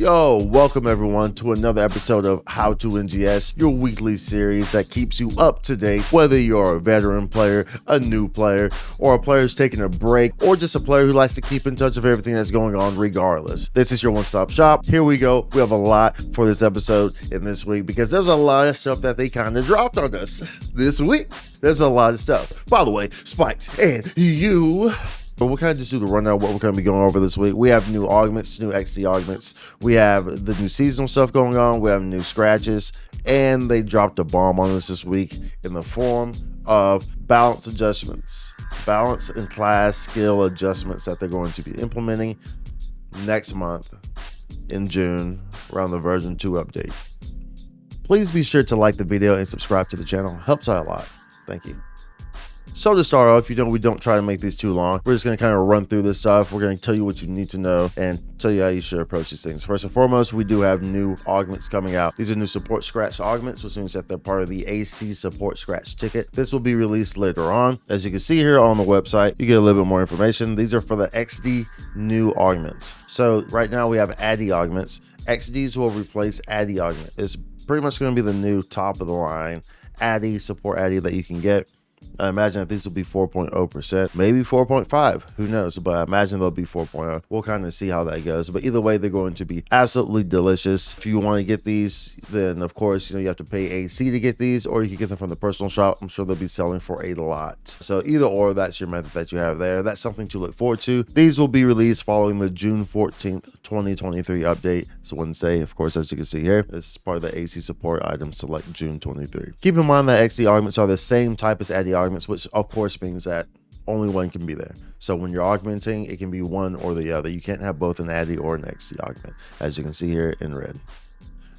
Yo, welcome everyone to another episode of How to NGS, your weekly series that keeps you up to date, whether you're a veteran player, a new player, or a player who's taking a break, or just a player who likes to keep in touch of everything that's going on regardless. This is your one-stop shop. Here we go. We have a lot for this episode in this week because there's a lot of stuff that they kind of dropped on us this week. There's a lot of stuff. By the way, Spikes and you. But we'll kind of just do the rundown of what we're going to be going over this week. We have new augments, new Exdi augments. We have the new seasonal stuff going on. We have new scratches. And they dropped a bomb on us this week in the form of balance adjustments. Balance and class skill adjustments that they're going to be implementing next month in June around the version 2 update. Please be sure to like the video and subscribe to the channel. Helps out a lot. Thank you. So to start off, we don't try to make these too long. We're just going to kind of run through this stuff. We're going to tell you what you need to know and tell you how you should approach these things. First and foremost, we do have new augments coming out. These are new support scratch augments, which means that they're part of the AC support scratch ticket. This will be released later on. As you can see here on the website, you get a little bit more information. These are for the Exdi new augments. So right now we have ADDI augments. Exdi's will replace ADDI augment. It's pretty much going to be the new top of the line ADDI support ADDI that you can get. I imagine that these will be 4.0%, maybe 4.5, who knows, but I imagine they'll be 4.0. We'll kind of see how that goes, but either way, they're going to be absolutely delicious. If you want to get these, then of course, you have to pay AC to get these, or you can get them from the personal shop. I'm sure they'll be selling for a lot. So either or, that's your method that you have there. That's something to look forward to. These will be released following the June 14th, 2023 update. It's Wednesday, of course, as you can see here. This is part of the AC support item select June 23. Keep in mind that XD augments are the same type as ADDI augments, which of course means that only one can be there. So when you're augmenting, it can be one or the other. You can't have both an ADDI or an XD augment, as you can see here in red.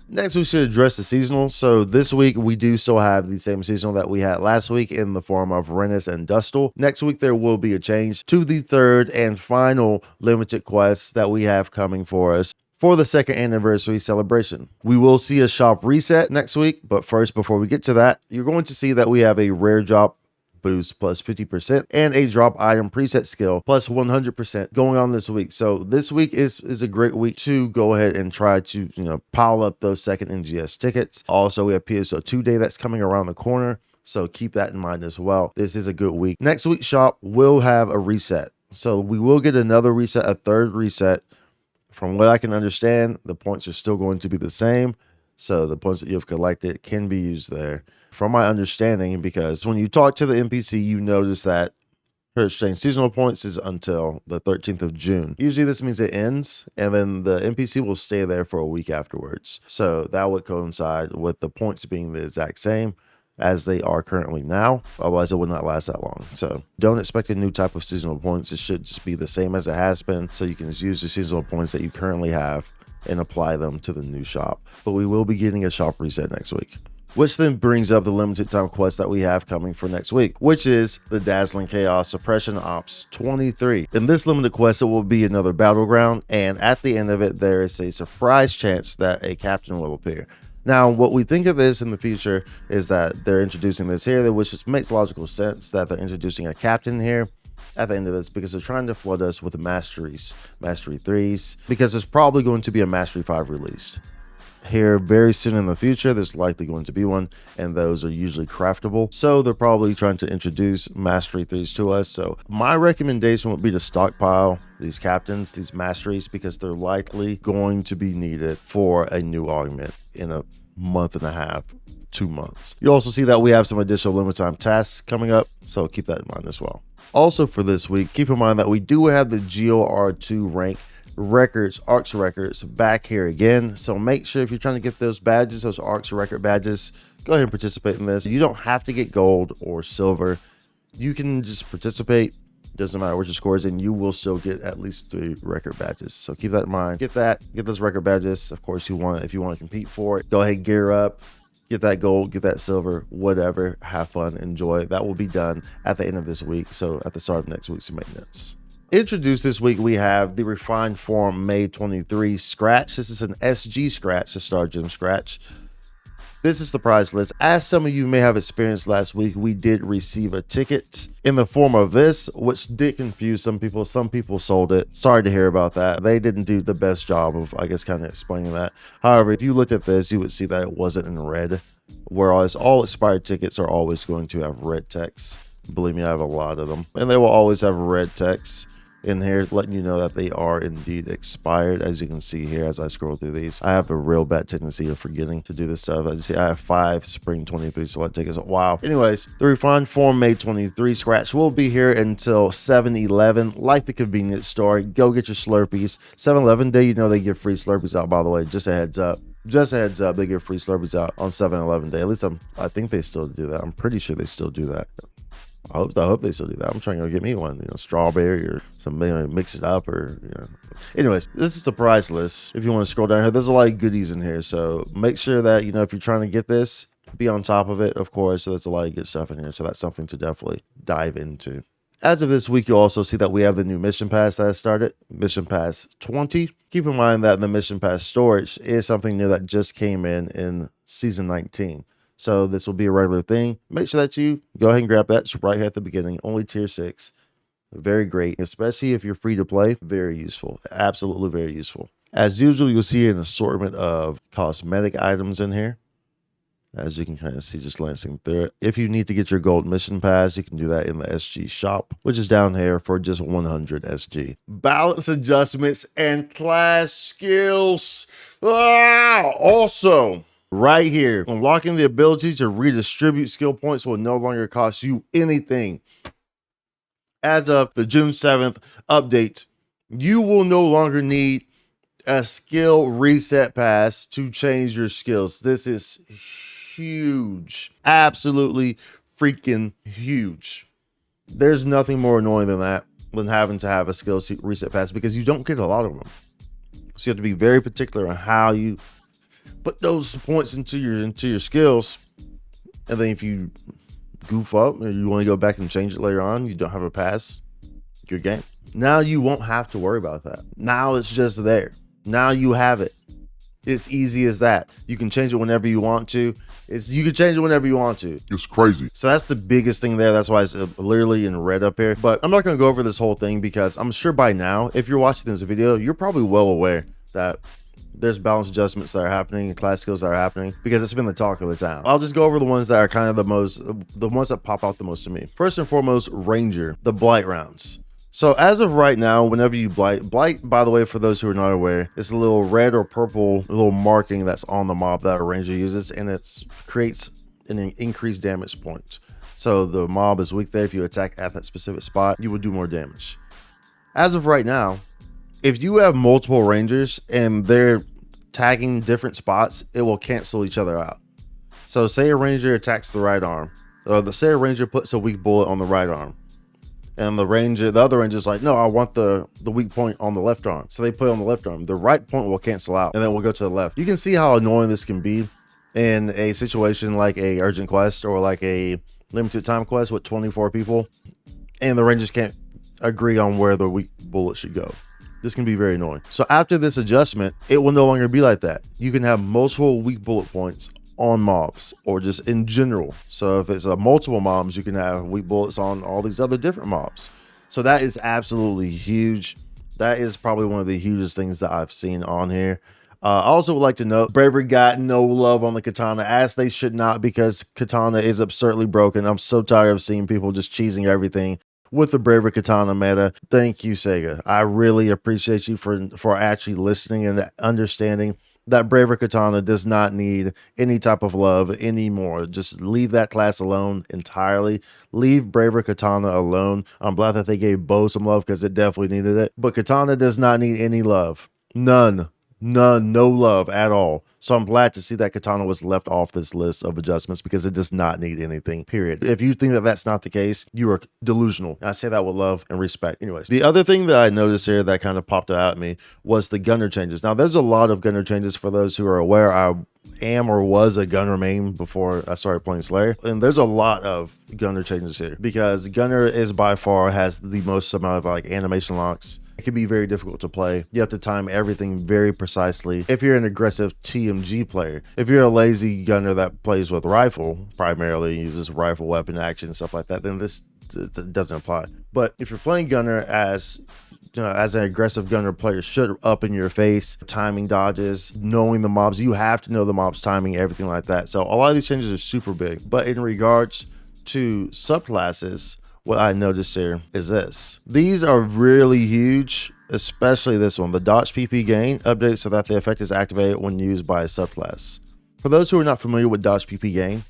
Next, we should address the seasonal. So this week, we do still have the same seasonal that we had last week in the form of Rennis and Dustal. Next week, there will be a change to the third and final limited quest that we have coming for us for the 2nd anniversary celebration. We will see a shop reset next week, but first, before we get to that, you're going to see that we have a rare drop boost plus 50% and a drop item preset skill plus 100% going on this week. So this week is a great week to go ahead and try to pile up those 2nd NGS tickets. Also, we have PSO2 day that's coming around the corner, so keep that in mind as well. This is a good week. Next week's shop will have a reset, so we will get another reset, a 3rd reset. From what I can understand, the points are still going to be the same. So the points that you've collected can be used there. From my understanding, because when you talk to the NPC, you notice that her exchange seasonal points is until the 13th of June. Usually this means it ends, and then the NPC will stay there for a week afterwards. So that would coincide with the points being the exact same as they are currently now. Otherwise, it would not last that long. So don't expect a new type of seasonal points. It should just be the same as it has been. So you can just use the seasonal points that you currently have and apply them to the new shop. But we will be getting a shop reset next week, which then brings up the limited time quest that we have coming for next week, which is the Dazzling Chaos Suppression Ops 23. In this limited quest, it will be another battleground, and at the end of it, there is a surprise chance that a captain will appear. Now, what we think of this in the future is that they're introducing this here, which just makes logical sense that they're introducing a captain here at the end of this, because they're trying to flood us with masteries, Mastery 3s, because there's probably going to be a Mastery 5 released here very soon in the future. There's likely going to be one, and those are usually craftable. So they're probably trying to introduce Mastery 3s to us. So my recommendation would be to stockpile these captains, these masteries, because they're likely going to be needed for a new augment in a month and a half, 2 months. You also see that we have some additional limited time tasks coming up, so keep that in mind as well. Also for this week, keep in mind that we do have the GOR2 rank records, ARKS records back here again. So make sure if you're trying to get those badges, those ARKS record badges, go ahead and participate in this. You don't have to get gold or silver. You can just participate. Doesn't matter what your score is, and you will still get at least 3 record badges. So keep that in mind. Get those record badges. Of course, if you want to compete for it, go ahead and gear up. Get that gold, get that silver, whatever. Have fun, enjoy. That will be done at the end of this week. So at the start of next week's maintenance. Introduced this week, we have the Refined Form May 23 Scratch. This is an SG Scratch, a Star Gem Scratch. This is the prize list. As some of you may have experienced last week, we did receive a ticket in the form of this, which did confuse some people. Some people sold it. Sorry to hear about that. They didn't do the best job of, I guess, kind of explaining that. However, if you looked at this, you would see that it wasn't in red, whereas all expired tickets are always going to have red text. Believe me, I have a lot of them, and they will always have red text in here letting you know that they are indeed expired. As you can see here, as I scroll through these, I have a real bad tendency of forgetting to do this stuff. As you see, I have 5 spring 23 select tickets. Wow. Anyways, the refund form May 23 scratch will be here until 7-11. Like the convenience store, go get your Slurpees. 7-Eleven day, you know they give free Slurpees out, by the way. Just a heads up. Just a heads up, they give free Slurpees out on 7-Eleven day. At least I think they still do that. I'm pretty sure they still do that. I hope they still do that. I'm trying to go get me one, strawberry or something, mix it up or, Anyways, this is the prize list. If you want to scroll down here, there's a lot of goodies in here. So make sure that, if you're trying to get this, be on top of it, of course. So there's a lot of good stuff in here. So that's something to definitely dive into. As of this week, you'll also see that we have the new Mission Pass that has started, Mission Pass 20. Keep in mind that the Mission Pass storage is something new that just came in Season 19. So this will be a regular thing. Make sure that you go ahead and grab that. It's right here at the beginning. Only tier 6. Very great, especially if you're free to play. Very useful. Absolutely very useful. As usual, you'll see an assortment of cosmetic items in here. As you can kind of see, just glancing through it. If you need to get your gold mission pass, you can do that in the SG shop, which is down here for just 100 SG. Balance adjustments and class skills. Also, right here, unlocking the ability to redistribute skill points will no longer cost you anything. As of the June 7th update, you will no longer need a skill reset pass to change your skills. This is huge. Absolutely freaking huge. There's nothing more annoying than that, than having to have a skill reset pass, because you don't get a lot of them. So you have to be very particular on how you put those points into your skills. And then if you goof up or you want to go back and change it later on, you don't have a pass, your game. Now you won't have to worry about that. Now it's just there. Now you have it. It's easy as that. You can change it whenever you want to. You can change it whenever you want to. It's crazy. So that's the biggest thing there. That's why it's literally in red up here. But I'm not going to go over this whole thing, because I'm sure by now, if you're watching this video, you're probably well aware that there's balance adjustments that are happening and class skills that are happening, because it's been the talk of the town. I'll just go over the ones that are kind of the ones that pop out the most to me. First and foremost, Ranger, the blight rounds. So as of right now, whenever you blight, by the way, for those who are not aware, it's a little red or purple little marking that's on the mob that a ranger uses, and it creates an increased damage point. So the mob is weak there. If you attack at that specific spot, you will do more damage. As of right now, if you have multiple rangers and they're tagging different spots, it will cancel each other out. So say a ranger attacks the right arm, or say a ranger puts a weak bullet on the right arm, and the other ranger is like, no, I want the weak point on the left arm. So they put it on the left arm. The right point will cancel out, and then we'll go to the left. You can see how annoying this can be in a situation like a urgent quest or like a limited time quest with 24 people, and the rangers can't agree on where the weak bullet should go. This can be very annoying. So after this adjustment, it will no longer be like that. You can have multiple weak bullet points on mobs, or just in general. So if it's multiple mobs, you can have weak bullets on all these other different mobs. So that is absolutely huge. That is probably one of the hugest things that I've seen on here. I also would like to note, Bravery got no love on the katana, as they should not, because katana is absurdly broken. I'm so tired of seeing people just cheesing everything with the Bravery katana meta. Thank you, Sega. I really appreciate you for actually listening and understanding that Bravery katana does not need any type of love anymore. Just leave that class alone entirely. Leave Bravery katana alone. I'm glad that they gave Bow some love, because it definitely needed it. But katana does not need any love. None, no love at all. So I'm glad to see that katana was left off this list of adjustments, because it does not need anything, period. If you think that that's not the case, you are delusional. I say that with love and respect. Anyways, the other thing that I noticed here that kind of popped out at me was the gunner changes. Now, there's a lot of gunner changes. For those who are aware, am or was a Gunner main before I started playing Slayer, and there's a lot of Gunner changes here because Gunner is by far has the most amount of like animation locks. It can be very difficult to play. You have to time everything very precisely if you're an aggressive TMG player. If you're a lazy gunner that plays with rifle, primarily uses rifle weapon action and stuff like that, then this doesn't apply. But if you're playing gunner as an aggressive gunner player should up in your face, timing dodges, knowing the mobs, you have to know the mobs timing, everything like that. So a lot of these changes are super big. But in regards to subclasses, what I noticed here is this. These are really huge, especially this one. The dodge PP gain updates so that the effect is activated when used by a subclass. For those who are not familiar with dodge PP gain,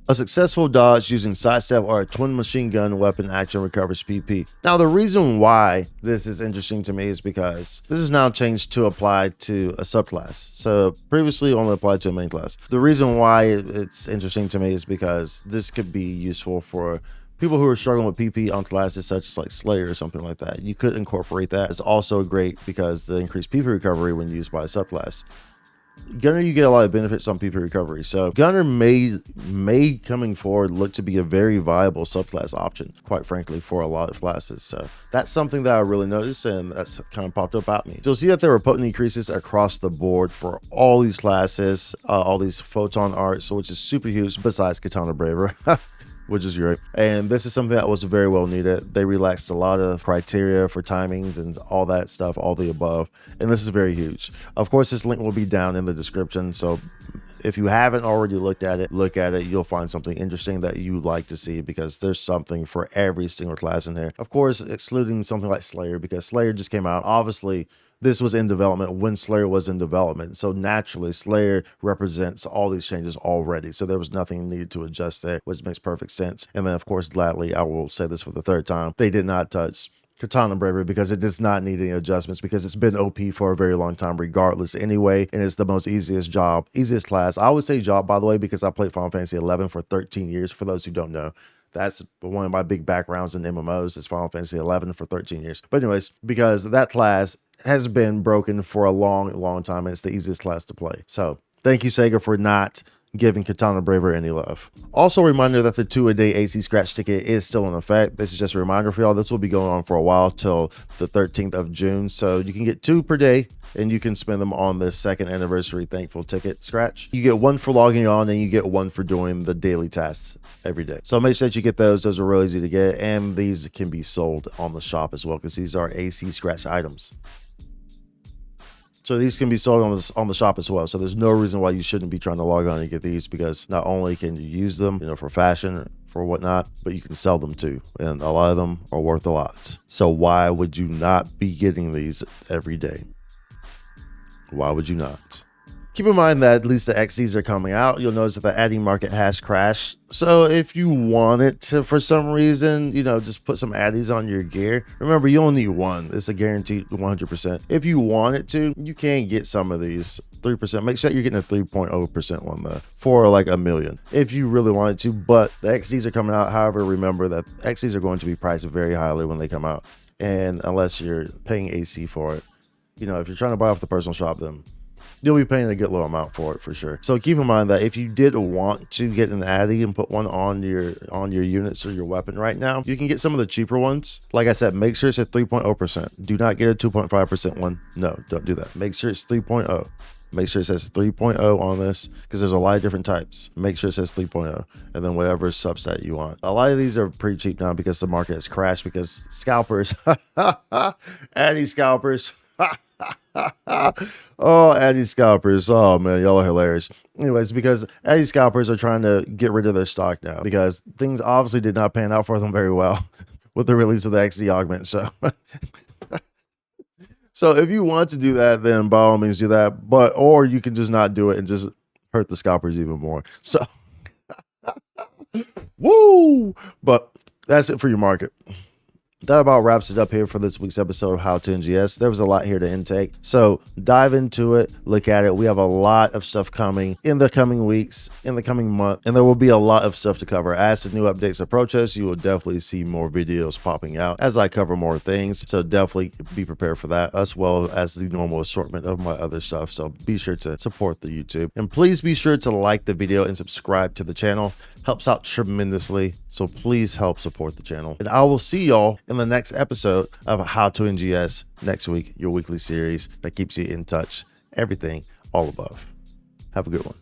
a successful dodge using sidestep or a twin machine gun weapon action recovers PP. Now, the reason why this is interesting to me is because this is now changed to apply to a subclass. So previously only applied to a main class. The reason why it's interesting to me is because this could be useful for people who are struggling with PP on classes such as like Slayer or something like that. You could incorporate that. It's also great because the increased PP recovery when used by a subclass. Gunner, you get a lot of benefits on PP recovery. So Gunner may coming forward look to be a very viable subclass option, quite frankly, for a lot of classes. So that's something that I really noticed, and that's kind of popped up at me. So you'll see that there were potent increases across the board for all these classes, all these photon arts, which is super huge besides Katana Braver. Which is great. And this is something that was very well needed. They relaxed a lot of criteria for timings and all that stuff, all the above. And this is very huge. Of course, this link will be down in the description. So if you haven't already looked at it, look at it. You'll find something interesting that you like to see because there's something for every single class in here. Of course, excluding something like Slayer because Slayer just came out. Obviously, this was in development when Slayer was in development. So naturally, Slayer represents all these changes already. So there was nothing needed to adjust there, which makes perfect sense. And then, of course, gladly, I will say this for the third time. They did not touch Katana Bravery because it does not need any adjustments because it's been OP for a very long time regardless anyway. And it's the most easiest class. I always say job, by the way, because I played Final Fantasy 11 for 13 years. For those who don't know. That's one of my big backgrounds in MMOs is Final Fantasy 11 for 13 years. But anyways, because that class has been broken for a long time, and it's the easiest class to play. So thank you, Sega, for not giving Katana Braver any love. Also a reminder that the 2-a-day AC scratch ticket is still in effect. This is just a reminder for y'all. This will be going on for a while till the 13th of June. So you can get 2 per day and you can spend them on the 2nd anniversary thankful ticket scratch. You get 1 for logging on and you get 1 for doing the daily tasks every day. So make sure that you get those. Those are really easy to get. And these can be sold on the shop as well because these are AC scratch items. So these can be sold on the shop as well. So there's no reason why you shouldn't be trying to log on and get these because not only can you use them, for fashion, for whatnot, but you can sell them too. And a lot of them are worth a lot. So why would you not be getting these every day? Why would you not? Keep in mind that at least the Exdies are coming out. You'll notice that the adding market has crashed. So if you wanted to, for some reason, just put some addies on your gear. Remember, you only need 1. It's a guaranteed 100%. If you wanted to, you can get some of these 3%. Make sure you're getting a 3.0% one though for like $1 million if you really wanted to. But the Exdies are coming out. However, remember that Exdies are going to be priced very highly when they come out. And unless you're paying AC for it, if you're trying to buy off the personal shop, then you'll be paying a good little amount for it for sure. So keep in mind that if you did want to get an addy and put one on your units or your weapon right now, you can get some of the cheaper ones. Like I said, make sure it's at 3.0%. Do not get a 2.5% one. No, don't do that. Make sure it's 3.0. Make sure it says 3.0 on this because there's a lot of different types. Make sure it says 3.0 and then whatever subset you want. A lot of these are pretty cheap now because the market has crashed because scalpers, addy scalpers. Oh, Addy scalpers. Oh man, y'all are hilarious. Anyways, because Addy scalpers are trying to get rid of their stock now because things obviously did not pan out for them very well with the release of the Exdi Augment. So if you want to do that, then by all means do that. Or you can just not do it and just hurt the scalpers even more. So woo! But that's it for your market. that about wraps it up here for this week's episode of How to NGS. There was a lot here to intake, so dive into it, look at it. We have a lot of stuff coming in the coming weeks, in the coming month, and there will be a lot of stuff to cover. As the new updates approach us, you will definitely see more videos popping out as I cover more things, so definitely be prepared for that, as well as the normal assortment of my other stuff. So be sure to support the YouTube, and please be sure to like the video and subscribe to the channel. Helps out tremendously, so please help support the channel. And I will see y'all in the next episode of How to NGS next week, your weekly series that keeps you in touch, everything all above. Have a good one.